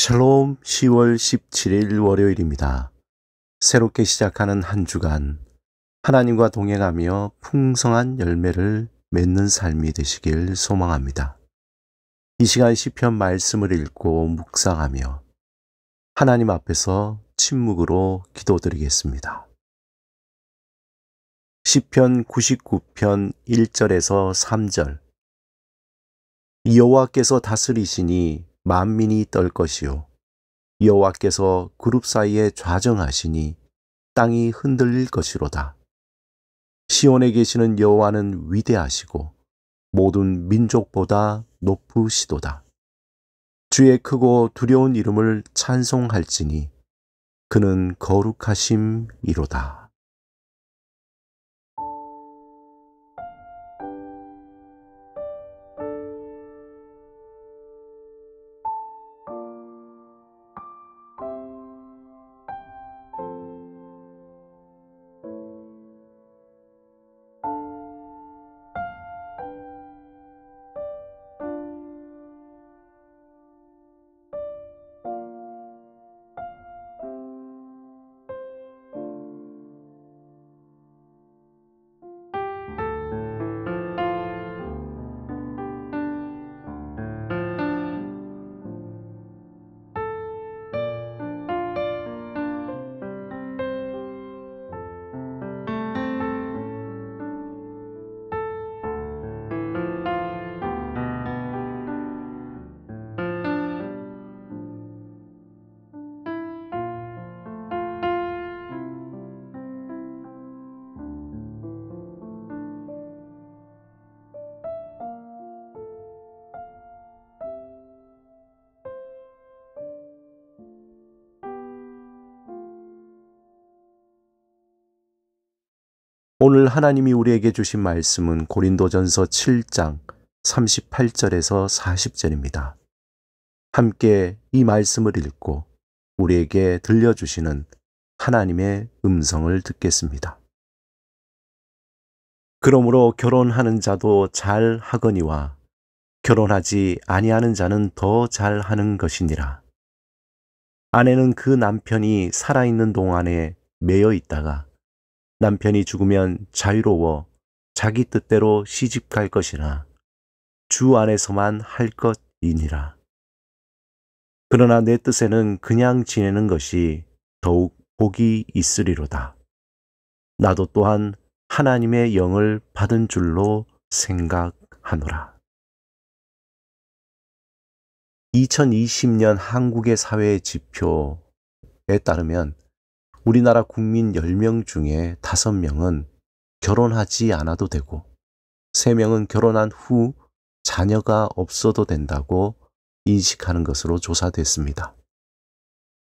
샬롬 10월 17일 월요일입니다. 새롭게 시작하는 한 주간 하나님과 동행하며 풍성한 열매를 맺는 삶이 되시길 소망합니다. 이 시간 시편 말씀을 읽고 묵상하며 하나님 앞에서 침묵으로 기도드리겠습니다. 시편 99편 1절에서 3절. 여호와께서 다스리시니 만민이 떨 것이요 여호와께서 그룹 사이에 좌정하시니 땅이 흔들릴 것이로다. 시온에 계시는 여호와는 위대하시고 모든 민족보다 높으시도다. 주의 크고 두려운 이름을 찬송할지니 그는 거룩하심이로다. 오늘 하나님이 우리에게 주신 말씀은 고린도전서 7장 38절에서 40절입니다. 함께 이 말씀을 읽고 우리에게 들려주시는 하나님의 음성을 듣겠습니다. 그러므로 결혼하는 자도 잘 하거니와 결혼하지 아니하는 자는 더 잘하는 것이니라. 아내는 그 남편이 살아있는 동안에 매여 있다가 남편이 죽으면 자유로워 자기 뜻대로 시집갈 것이나 주 안에서만 할 것이니라. 그러나 내 뜻에는 그냥 지내는 것이 더욱 복이 있으리로다. 나도 또한 하나님의 영을 받은 줄로 생각하노라. 2020년 한국의 사회 지표에 따르면 우리나라 국민 10명 중에 5명은 결혼하지 않아도 되고 3명은 결혼한 후 자녀가 없어도 된다고 인식하는 것으로 조사됐습니다.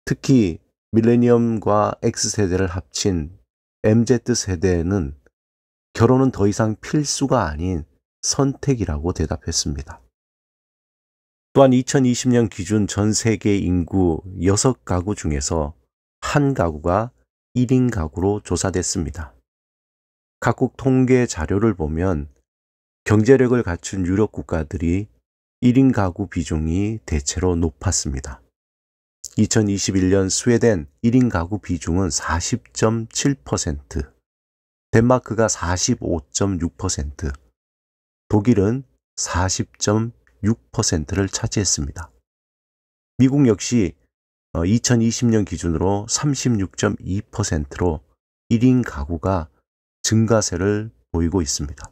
특히 밀레니엄과 X세대를 합친 MZ세대는 결혼은 더 이상 필수가 아닌 선택이라고 대답했습니다. 또한 2020년 기준 전 세계 인구 6가구 중에서 한 가구가 1인 가구로 조사됐습니다. 각국 통계 자료를 보면 경제력을 갖춘 유럽 국가들이 1인 가구 비중이 대체로 높았습니다. 2021년 스웨덴 1인 가구 비중은 40.7%, 덴마크가 45.6%, 독일은 40.6%를 차지했습니다. 미국 역시 2020년 기준으로 36.2%로 1인 가구가 증가세를 보이고 있습니다.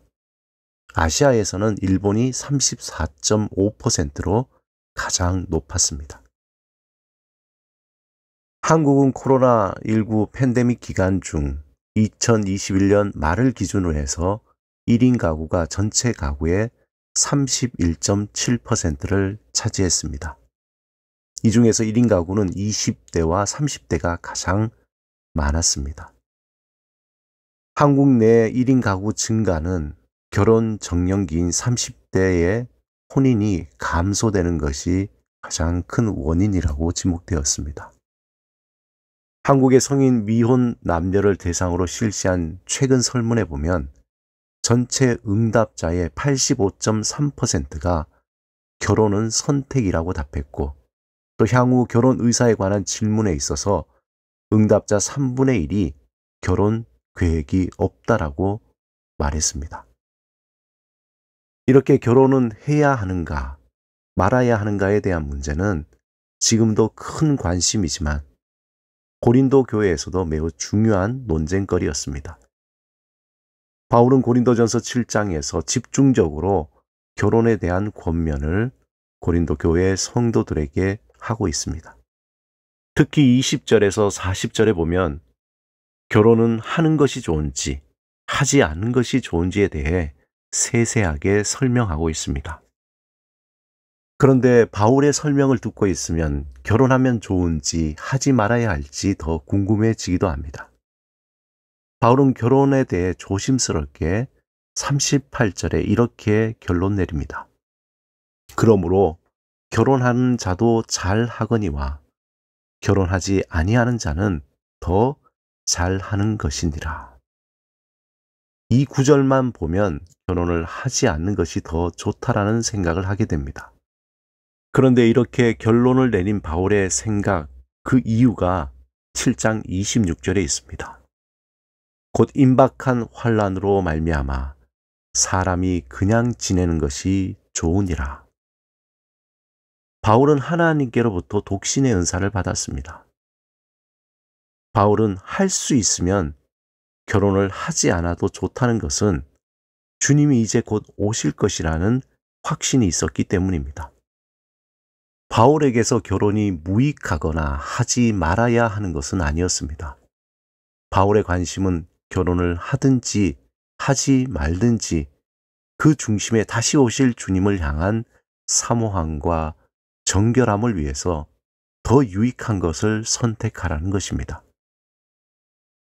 아시아에서는 일본이 34.5%로 가장 높았습니다. 한국은 코로나19 팬데믹 기간 중 2021년 말을 기준으로 해서 1인 가구가 전체 가구의 31.7%를 차지했습니다. 이 중에서 1인 가구는 20대와 30대가 가장 많았습니다. 한국 내 1인 가구 증가는 결혼 정년기인 30대의 혼인이 감소되는 것이 가장 큰 원인이라고 지목되었습니다. 한국의 성인 미혼 남녀를 대상으로 실시한 최근 설문에 보면 전체 응답자의 85.3%가 결혼은 선택이라고 답했고 또 향후 결혼 의사에 관한 질문에 있어서 응답자 3분의 1이 결혼 계획이 없다라고 말했습니다. 이렇게 결혼은 해야 하는가, 말아야 하는가에 대한 문제는 지금도 큰 관심이지만 고린도 교회에서도 매우 중요한 논쟁거리였습니다. 바울은 고린도전서 7장에서 집중적으로 결혼에 대한 권면을 고린도 교회 성도들에게 하고 있습니다. 특히 20절에서 40절에 보면 결혼은 하는 것이 좋은지 하지 않는 것이 좋은지에 대해 세세하게 설명하고 있습니다. 그런데 바울의 설명을 듣고 있으면 결혼하면 좋은지 하지 말아야 할지 더 궁금해지기도 합니다. 바울은 결혼에 대해 조심스럽게 38절에 이렇게 결론 내립니다. 그러므로 결혼하는 자도 잘하거니와 결혼하지 아니하는 자는 더 잘하는 것이니라. 이 구절만 보면 결혼을 하지 않는 것이 더 좋다라는 생각을 하게 됩니다. 그런데 이렇게 결론을 내린 바울의 생각, 그 이유가 7장 26절에 있습니다. 곧 임박한 환난으로 말미암아 사람이 그냥 지내는 것이 좋으니라. 바울은 하나님께로부터 독신의 은사를 받았습니다. 바울은 할 수 있으면 결혼을 하지 않아도 좋다는 것은 주님이 이제 곧 오실 것이라는 확신이 있었기 때문입니다. 바울에게서 결혼이 무익하거나 하지 말아야 하는 것은 아니었습니다. 바울의 관심은 결혼을 하든지 하지 말든지 그 중심에 다시 오실 주님을 향한 사모함과 정결함을 위해서 더 유익한 것을 선택하라는 것입니다.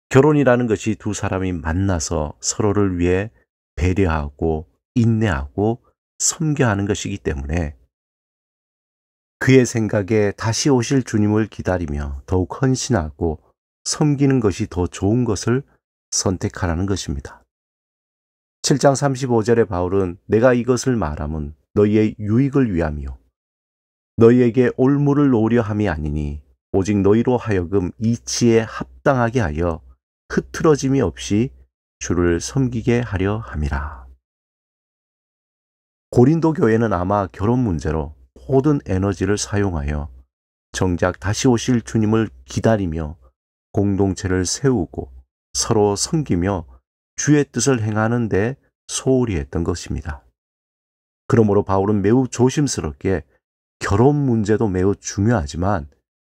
결혼이라는 것이 두 사람이 만나서 서로를 위해 배려하고 인내하고 섬겨야 하는 것이기 때문에 그의 생각에 다시 오실 주님을 기다리며 더욱 헌신하고 섬기는 것이 더 좋은 것을 선택하라는 것입니다. 7장 35절에 바울은 내가 이것을 말함은 너희의 유익을 위함이요 너희에게 올무를 놓으려 함이 아니니 오직 너희로 하여금 이치에 합당하게 하여 흐트러짐이 없이 주를 섬기게 하려 함이라. 고린도 교회는 아마 결혼 문제로 모든 에너지를 사용하여 정작 다시 오실 주님을 기다리며 공동체를 세우고 서로 섬기며 주의 뜻을 행하는 데 소홀히 했던 것입니다. 그러므로 바울은 매우 조심스럽게 결혼 문제도 매우 중요하지만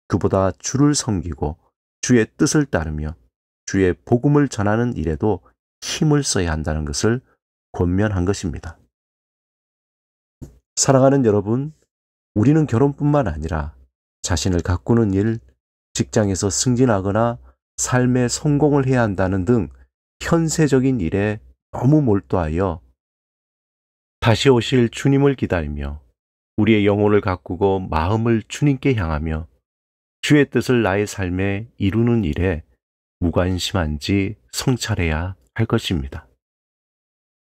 그보다 주를 섬기고 주의 뜻을 따르며 주의 복음을 전하는 일에도 힘을 써야 한다는 것을 권면한 것입니다. 사랑하는 여러분, 우리는 결혼뿐만 아니라 자신을 가꾸는 일, 직장에서 승진하거나 삶의 성공을 해야 한다는 등 현세적인 일에 너무 몰두하여 다시 오실 주님을 기다리며 우리의 영혼을 가꾸고 마음을 주님께 향하며 주의 뜻을 나의 삶에 이루는 일에 무관심한지 성찰해야 할 것입니다.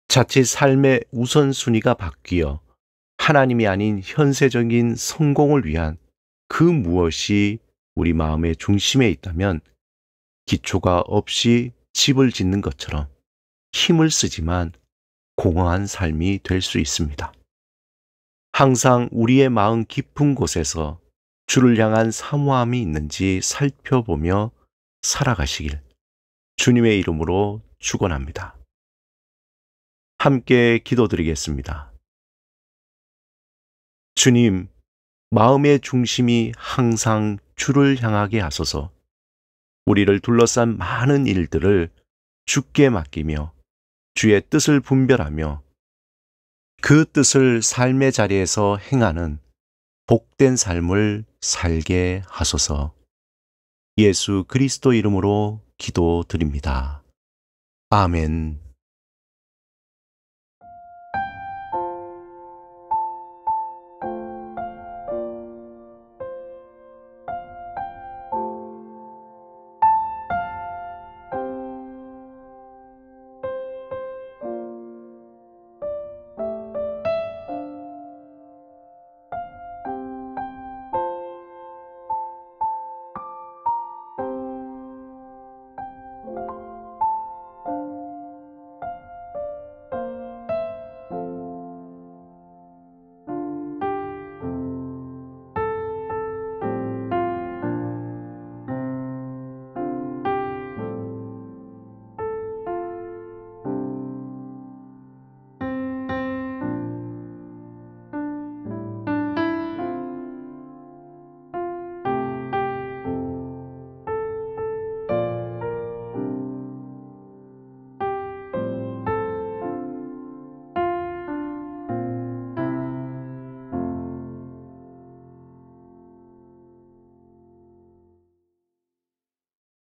자칫 삶의 우선순위가 바뀌어 하나님이 아닌 현세적인 성공을 위한 그 무엇이 우리 마음의 중심에 있다면 기초가 없이 집을 짓는 것처럼 힘을 쓰지만 공허한 삶이 될 수 있습니다. 항상 우리의 마음 깊은 곳에서 주를 향한 사모함이 있는지 살펴보며 살아가시길 주님의 이름으로 축원합니다. 함께 기도드리겠습니다. 주님, 마음의 중심이 항상 주를 향하게 하소서. 우리를 둘러싼 많은 일들을 주께 맡기며 주의 뜻을 분별하며 그 뜻을 삶의 자리에서 행하는 복된 삶을 살게 하소서. 예수 그리스도 이름으로 기도드립니다. 아멘.